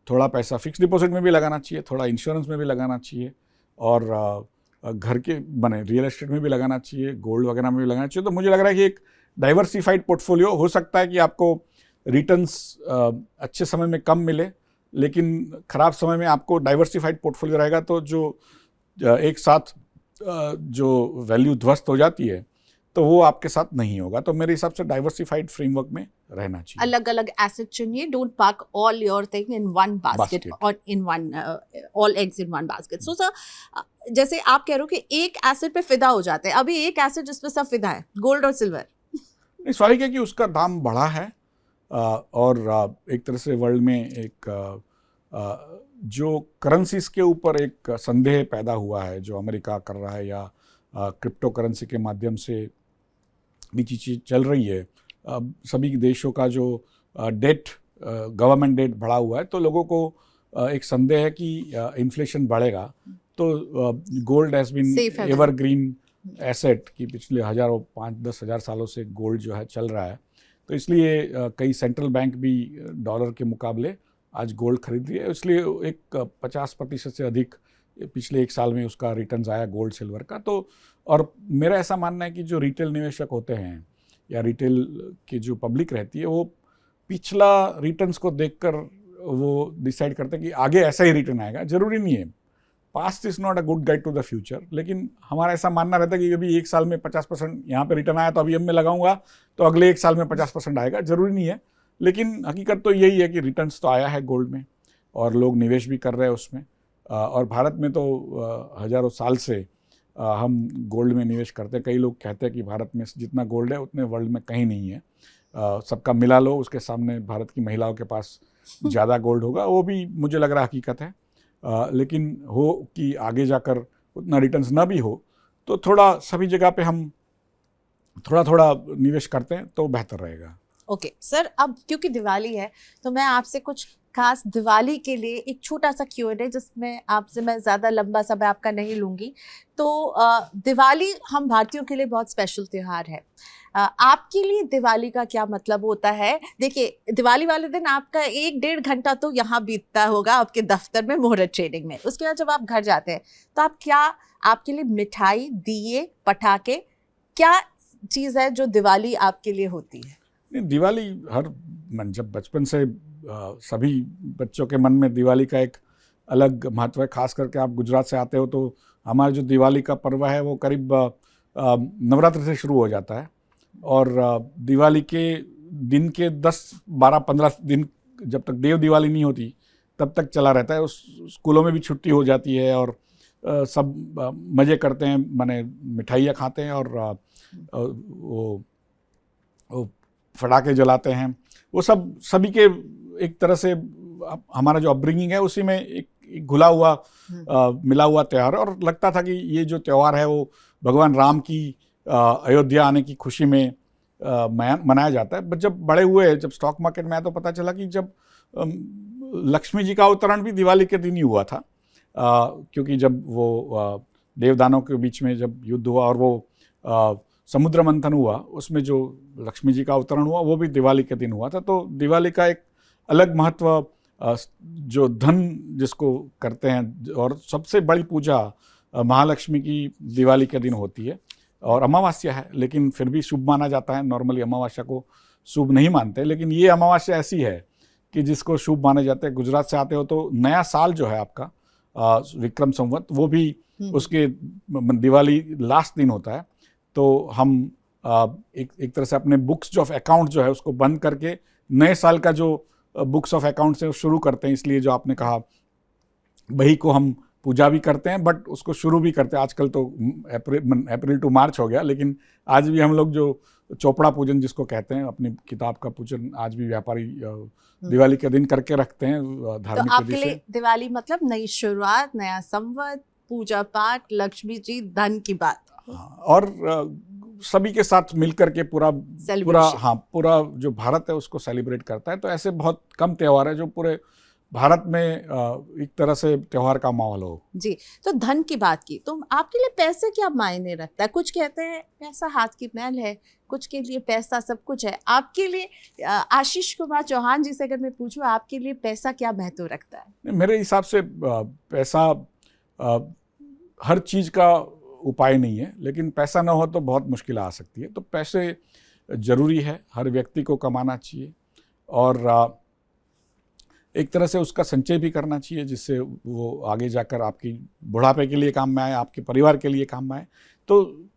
थोड़ा पैसा फिक्स डिपॉजिट में भी लगाना चाहिए, थोड़ा इंश्योरेंस में भी लगाना चाहिए, और घर के बने रियल एस्टेट में भी लगाना चाहिए, गोल्ड वगैरह में भी लगाना चाहिए। तो मुझे लग रहा है कि एक डाइवर्सिफाइड पोर्टफोलियो हो सकता है कि आपको रिटर्न्स अच्छे समय में कम मिले, लेकिन ख़राब समय में आपको डाइवर्सिफाइड पोर्टफोलियो रहेगा तो जो एक साथ जो वैल्यू ध्वस्त हो जाती है तो वो आपके साथ नहीं होगा। तो मेरे हिसाब से डाइवर्सिफाइड फ्रेमवर्क में रहना चाहिए। अलग अलग एसेट चुनिए, don't park all your thing in one basket और in one all eggs in one basket. So sir, जैसे आप कह रहे हो कि एक एसेट पे फिदा हो जाते हैं, अभी एक एसेट जिस पे सब फिदा है, गोल्ड और सिल्वर। नहीं, स्वाभाविक है कि उसका दाम बढ़ा है, और एक तरह से वर्ल्ड में एक जो करेंसीज के ऊपर एक संदेह पैदा हुआ है, जो अमेरिका कर रहा है या क्रिप्टो करेंसी के माध्यम से भी चीज़ चल रही है। सभी देशों का जो डेट, गवर्नमेंट डेट बढ़ा हुआ है, तो लोगों को एक संदेह है कि इन्फ्लेशन बढ़ेगा। तो gold has been evergreen asset की पिछले 5-10 हज़ार सालों से गोल्ड जो है चल रहा है। तो इसलिए कई सेंट्रल बैंक भी डॉलर के मुकाबले आज गोल्ड खरीद रही है, इसलिए एक 50% से अधिक पिछले एक साल में उसका रिटर्न्स आया गोल्ड सिल्वर का। तो और मेरा ऐसा मानना है कि जो रिटेल निवेशक होते हैं या रिटेल की जो पब्लिक रहती है, वो पिछला रिटर्न्स को देखकर वो डिसाइड करते हैं कि आगे ऐसा ही रिटर्न आएगा। ज़रूरी नहीं है, past is not a good guide to the future, लेकिन हमारा ऐसा मानना रहता है कि अभी एक साल में 50% यहाँ पे रिटर्न आया तो अभी मैं लगाऊंगा तो अगले एक साल में 50% आएगा। ज़रूरी नहीं है, लेकिन हकीकत तो यही है कि रिटर्न्स तो आया है गोल्ड में और लोग निवेश भी कर रहे हैं उसमें। और भारत में तो हज़ारों साल से हम गोल्ड में निवेश करते हैं। कई लोग कहते हैं कि भारत में जितना गोल्ड है उतने वर्ल्ड में कहीं नहीं है। सबका मिला लो, उसके सामने भारत की महिलाओं के पास ज़्यादा गोल्ड होगा, वो भी मुझे लग रहा हकीकत है। लेकिन हो कि आगे जाकर उतना रिटर्न्स ना भी हो, तो थोड़ा सभी जगह पे हम थोड़ा थोड़ा निवेश करते हैं तो बेहतर रहेगा। ओके सर, अब क्योंकि दिवाली है तो मैं आपसे कुछ खास दिवाली के लिए एक छोटा सा Q&A, जिसमें आपसे मैं ज़्यादा लंबा समय आपका नहीं लूँगी। तो दिवाली हम भारतीयों के लिए बहुत स्पेशल त्यौहार है। आपके लिए दिवाली का क्या मतलब होता है? देखिए, दिवाली वाले दिन आपका 1-1.5 घंटा तो यहाँ बीतता होगा आपके दफ्तर में मुहूर्त ट्रेडिंग में। उसके बाद जब आप घर जाते हैं तो आपके लिए मिठाई, दिए, पटाखे, क्या चीज़ है जो दिवाली आपके लिए होती है? दिवाली जब बचपन से सभी बच्चों के मन में दिवाली का एक अलग महत्व है। खास करके आप गुजरात से आते हो तो हमारा जो दिवाली का पर्व है वो करीब नवरात्र से शुरू हो जाता है और दिवाली के दिन के 10, 12, 15 दिन जब तक देव दिवाली नहीं होती तब तक चला रहता है। उस स्कूलों में भी छुट्टी हो जाती है और सब मज़े करते हैं, माने मिठाइयाँ खाते हैं और वो फटाके जलाते हैं। वो सब सभी के एक तरह से हमारा जो अपब्रिंगिंग है उसी में एक घुला हुआ मिला हुआ त्यौहार है और लगता था कि ये जो त्यौहार है वो भगवान राम की अयोध्या आने की खुशी में मनाया जाता है। बट जब बड़े हुए, जब स्टॉक मार्केट में आया तो पता चला कि जब लक्ष्मी जी का अवतरण भी दिवाली के दिन ही हुआ था, क्योंकि जब वो देवदानों के बीच में जब युद्ध हुआ और वो समुद्र मंथन हुआ उसमें जो लक्ष्मी जी का अवतरण हुआ वो भी दिवाली के दिन हुआ था। तो दिवाली का एक अलग महत्व, जो धन जिसको करते हैं, और सबसे बड़ी पूजा महालक्ष्मी की दिवाली के दिन होती है और अमावस्या है लेकिन फिर भी शुभ माना जाता है। नॉर्मली अमावस्या को शुभ नहीं मानते, लेकिन ये अमावस्या ऐसी है कि जिसको शुभ माने जाते हैं। गुजरात से आते हो तो नया साल जो है आपका विक्रम संवत, वो भी उसके दिवाली लास्ट दिन होता है। तो हम एक तरह से अपने बुक्स ऑफ अकाउंट जो है उसको बंद करके नए साल का जो बुक्स ऑफ अकाउंट से शुरू करते हैं। इसलिए जो आपने कहा बही को हम पूजा भी करते हैं बट उसको शुरू भी करते हैं। आजकल तो अप्रैल टू मार्च हो गया, लेकिन आज भी हम लोग जो चोपड़ा पूजन जिसको कहते हैं, अपनी किताब का पूजन आज भी व्यापारी दिवाली के दिन करके रखते हैं धार्मिक तो आपके लिए दिवाली मतलब नई शुरुआत, नया संवत, पूजा पाठ, लक्ष्मी जी, धन की बात। और सभी के साथ मिलकर के पूरा जो भारत है उसको सेलिब्रेट करता है। तो ऐसे बहुत कम त्यौहार है जो पूरे भारत में एक तरह से त्यौहार का माहौल हो। जी, तो धन की बात की, तो आपके लिए पैसे क्या मायने रखता है? कुछ कहते हैं पैसा हाथ की मैल है, कुछ के लिए पैसा सब कुछ है। आपके लिए आशीष कुमार चौहान जी से अगर मैं पूछूं, आपके लिए पैसा क्या महत्व रखता है? मेरे हिसाब से पैसा हर चीज़ का उपाय नहीं है, लेकिन पैसा ना हो तो बहुत मुश्किल आ सकती है। तो पैसे ज़रूरी है, हर व्यक्ति को कमाना चाहिए और एक तरह से उसका संचय भी करना चाहिए जिससे वो आगे जाकर आपकी बुढ़ापे के लिए काम में आए, आपके परिवार के लिए काम में आए। तो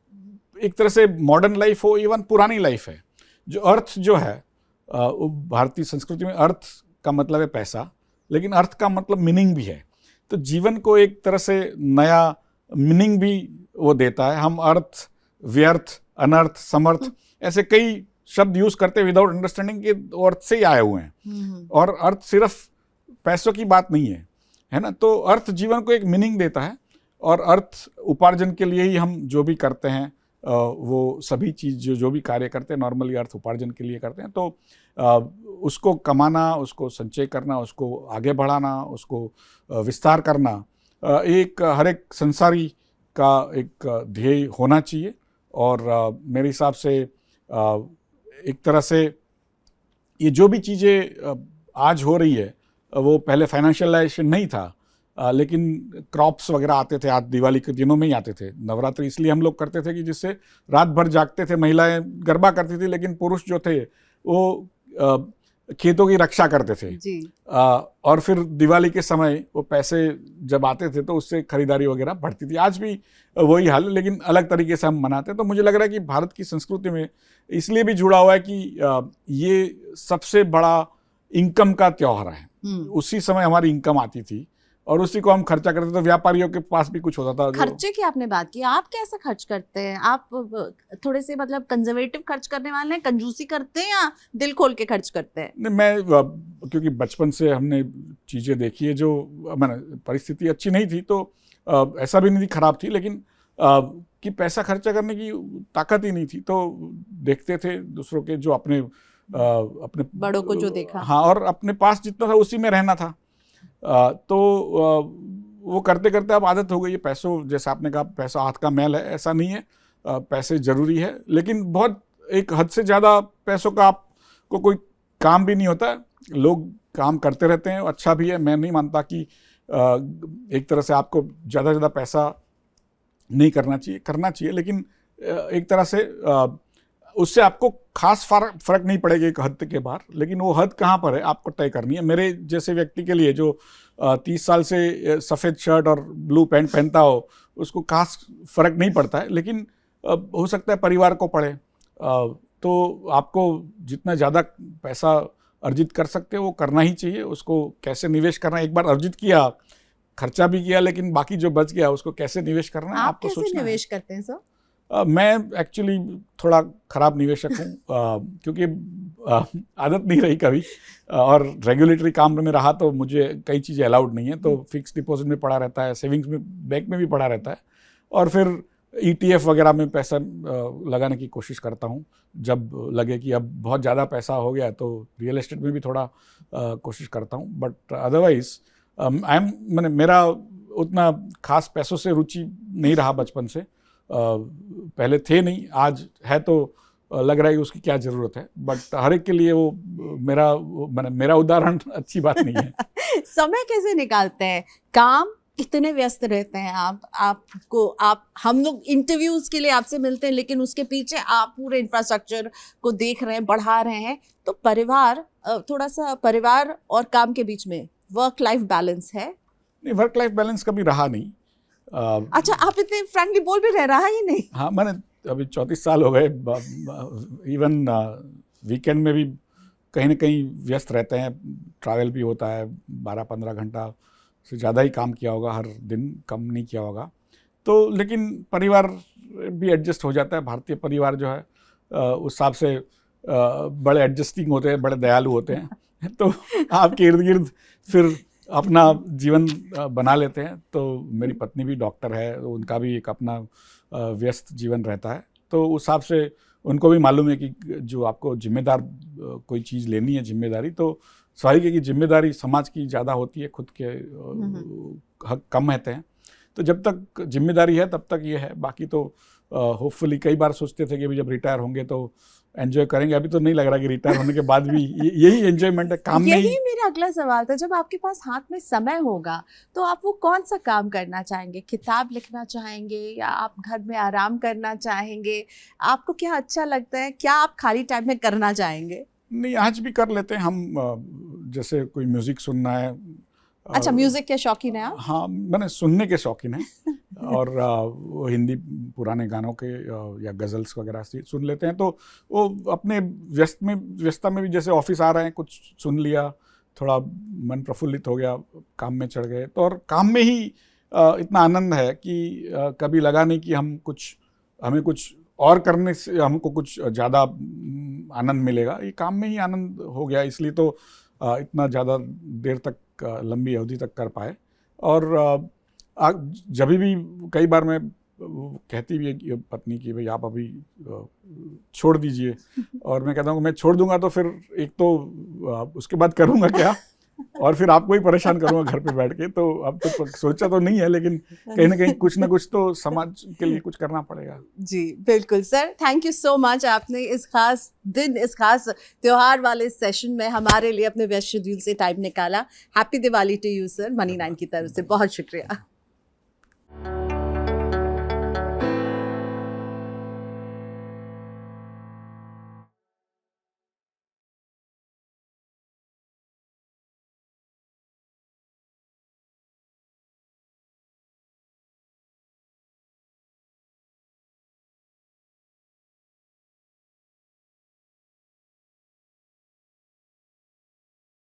एक तरह से मॉडर्न लाइफ हो, इवन पुरानी लाइफ है, जो अर्थ जो है, भारतीय संस्कृति में अर्थ का मतलब है पैसा, लेकिन अर्थ का मतलब मीनिंग भी है। तो जीवन को एक तरह से नया मीनिंग भी वो देता है। हम अर्थ, व्यर्थ, अनर्थ, समर्थ ऐसे कई शब्द यूज करते विदाउट अंडरस्टैंडिंग के अर्थ से ही आए हुए हैं। और अर्थ सिर्फ पैसों की बात नहीं है ना। तो अर्थ जीवन को एक मीनिंग देता है और अर्थ उपार्जन के लिए ही हम जो भी करते हैं, वो सभी चीज़ जो भी कार्य करते हैं नॉर्मली अर्थ उपार्जन के लिए करते हैं। तो उसको कमाना, उसको संचय करना, उसको आगे बढ़ाना, उसको विस्तार करना एक हर एक संसारी का एक ध्येय होना चाहिए। और मेरे हिसाब से एक तरह से ये जो भी चीज़ें आज हो रही है वो पहले फाइनेंशियलाइजेशन नहीं था, लेकिन क्रॉप्स वगैरह आते थे, आज दिवाली के दिनों में ही आते थे। नवरात्रि इसलिए हम लोग करते थे कि जिससे रात भर जागते थे, महिलाएं गरबा करती थी, लेकिन पुरुष जो थे वो खेतों की रक्षा करते थे जी। और फिर दिवाली के समय वो पैसे जब आते थे तो उससे खरीदारी वगैरह बढ़ती थी। आज भी वही हाल है, लेकिन अलग तरीके से हम मनाते हैं। तो मुझे लग रहा है कि भारत की संस्कृति में इसलिए भी जुड़ा हुआ है कि ये सबसे बड़ा इनकम का त्यौहार है। उसी समय हमारी इनकम आती थी और उसी को हम खर्चा करते थे। तो व्यापारियों के पास भी कुछ होता था। खर्चे की आपने बात की, आप कैसे खर्च करते हैं? आप थोड़े से मतलब कंजर्वेटिव खर्च करने वाले हैं, कंजूसी करते हैं या दिल खोल के खर्च करते हैं? नहीं, मैं क्योंकि बचपन से हमने चीज़ें देखी है, जो मैंने परिस्थिति अच्छी नहीं थी तो ऐसा भी नहीं थी, खराब थी, लेकिन कि पैसा खर्चा करने की ताकत ही नहीं थी। तो देखते थे दूसरों के, जो अपने बड़ों को जो देखा, हाँ, और अपने पास जितना था उसी में रहना था। तो वो करते करते अब आदत हो गई है। पैसों, जैसे आपने कहा पैसा हाथ का मैल है, ऐसा नहीं है। पैसे ज़रूरी है, लेकिन बहुत एक हद से ज़्यादा पैसों का आपको कोई काम भी नहीं होता। लोग काम करते रहते हैं, अच्छा भी है। मैं नहीं मानता कि एक तरह से आपको ज़्यादा पैसा नहीं करना चाहिए, करना चाहिए, लेकिन एक तरह से उससे आपको खास फर्क नहीं पड़ेगा एक हद के बाहर, लेकिन वो हद कहाँ पर है आपको तय करनी है। मेरे जैसे व्यक्ति के लिए जो 30 साल से सफ़ेद शर्ट और ब्लू पैंट पहनता हो उसको खास फर्क नहीं पड़ता है, लेकिन हो सकता है परिवार को पड़े। तो आपको जितना ज़्यादा पैसा अर्जित कर सकते हो वो करना ही चाहिए। उसको कैसे निवेश करना है, एक बार अर्जित किया, खर्चा भी किया, लेकिन बाकी जो बच गया उसको कैसे निवेश करना है आप आपको कैसे सोचना है। निवेश करते हैं सर? मैं एक्चुअली थोड़ा खराब निवेशक हूँ, क्योंकि आदत नहीं रही कभी, और रेगुलेटरी काम में रहा तो मुझे कई चीज़ें अलाउड नहीं है, तो फिक्स डिपॉजिट में पड़ा रहता है, सेविंग्स में बैंक में भी पड़ा रहता है, और फिर ETF वगैरह में पैसा लगाने की कोशिश करता हूँ। जब लगे कि अब बहुत ज़्यादा पैसा हो गया तो रियल एस्टेट में भी थोड़ा कोशिश करता हूँ, बट अदरवाइज मैंने मेरा उतना खास पैसों से रुचि नहीं रहा बचपन से। पहले थे नहीं, आज है तो लग रहा है कि उसकी क्या ज़रूरत है, बट हर एक के लिए वो मेरा उदाहरण अच्छी बात नहीं है। समय कैसे निकालते हैं? काम इतने व्यस्त रहते हैं आप हम लोग इंटरव्यूज के लिए आपसे मिलते हैं, लेकिन उसके पीछे आप पूरे इंफ्रास्ट्रक्चर को देख रहे हैं, बढ़ा रहे हैं, तो परिवार, थोड़ा सा परिवार और काम के बीच में वर्क लाइफ बैलेंस है? नहीं, वर्क लाइफ बैलेंस कभी रहा नहीं। अच्छा, आप इतने फ्रैंकली बोल भी रहा ही नहीं? हाँ, मैंने अभी 34 साल हो गए, इवन वीकेंड में भी कहीं ना कहीं व्यस्त रहते हैं, ट्रैवल भी होता है, 12-15 घंटा से ज़्यादा ही काम किया होगा, हर दिन कम नहीं किया होगा, तो लेकिन परिवार भी एडजस्ट हो जाता है। भारतीय परिवार जो है उस हिसाब से बड़े एडजस्टिंग होते हैं, बड़े दयालु होते हैं, तो आपके इर्द गिर्द फिर अपना जीवन बना लेते हैं। तो मेरी पत्नी भी डॉक्टर है, उनका भी एक अपना व्यस्त जीवन रहता है, तो उस हिसाब से उनको भी मालूम है कि जो आपको जिम्मेदार कोई चीज़ लेनी है, जिम्मेदारी, तो स्वाभाविक है कि जिम्मेदारी समाज की ज़्यादा होती है, खुद के हक कम रहते हैं। तो जब तक जिम्मेदारी है तब तक ये है, बाकी तो होपफुली कई बार सोचते थे कि अभी जब रिटायर होंगे तो एंजॉय करेंगे, अभी तो नहीं लग रहा कि रिटायर होने के बाद भी यही एंजॉयमेंट है, काम में ही। यही मेरा अगला सवाल था, जब आपके पास हाथ में समय होगा तो आप वो कौन सा काम करना चाहेंगे? किताब लिखना चाहेंगे या आप घर में आराम करना चाहेंगे? आपको क्या अच्छा लगता है? क्या आप खाली टाइम में करना चाहेंगे? नहीं, आज भी कर लेते हैं हम, जैसे कोई म्यूज़िक सुनना है। अच्छा, म्यूजिक के शौकीन है आप? हाँ, मैंने सुनने के शौकीन है, और वो हिंदी पुराने गानों के या गज़ल्स वगैरह से सुन लेते हैं, तो वो अपने व्यस्तता में भी, जैसे ऑफिस आ रहे हैं, कुछ सुन लिया, थोड़ा मन प्रफुल्लित हो गया, काम में चढ़ गए, तो और काम में ही इतना आनंद है कि कभी लगा नहीं कि हमें कुछ और करने से हमको कुछ ज़्यादा आनंद मिलेगा। ये काम में ही आनंद हो गया, इसलिए तो इतना ज़्यादा देर तक, लंबी अवधि तक कर पाए। और जब भी कई बार मैं कहती भी है कि पत्नी की भाई आप अभी छोड़ दीजिए, और मैं कहता हूँ मैं छोड़ दूंगा तो फिर एक तो उसके बाद करूँगा क्या, और फिर आपको ही परेशान करूँगा घर पे बैठ के। तो अब तो सोचा तो नहीं है, लेकिन कहीं ना कुछ तो समाज के लिए कुछ करना पड़ेगा। जी बिल्कुल sir, thank you so much. आपने इस खास दिन, इस खास त्योहार वाले सेशन में हमारे लिए अपने व्यस्त शेड्यूल से टाइम निकाला। Happy Diwali to you sir, money 9 की तरफ से बहुत शुक्रिया।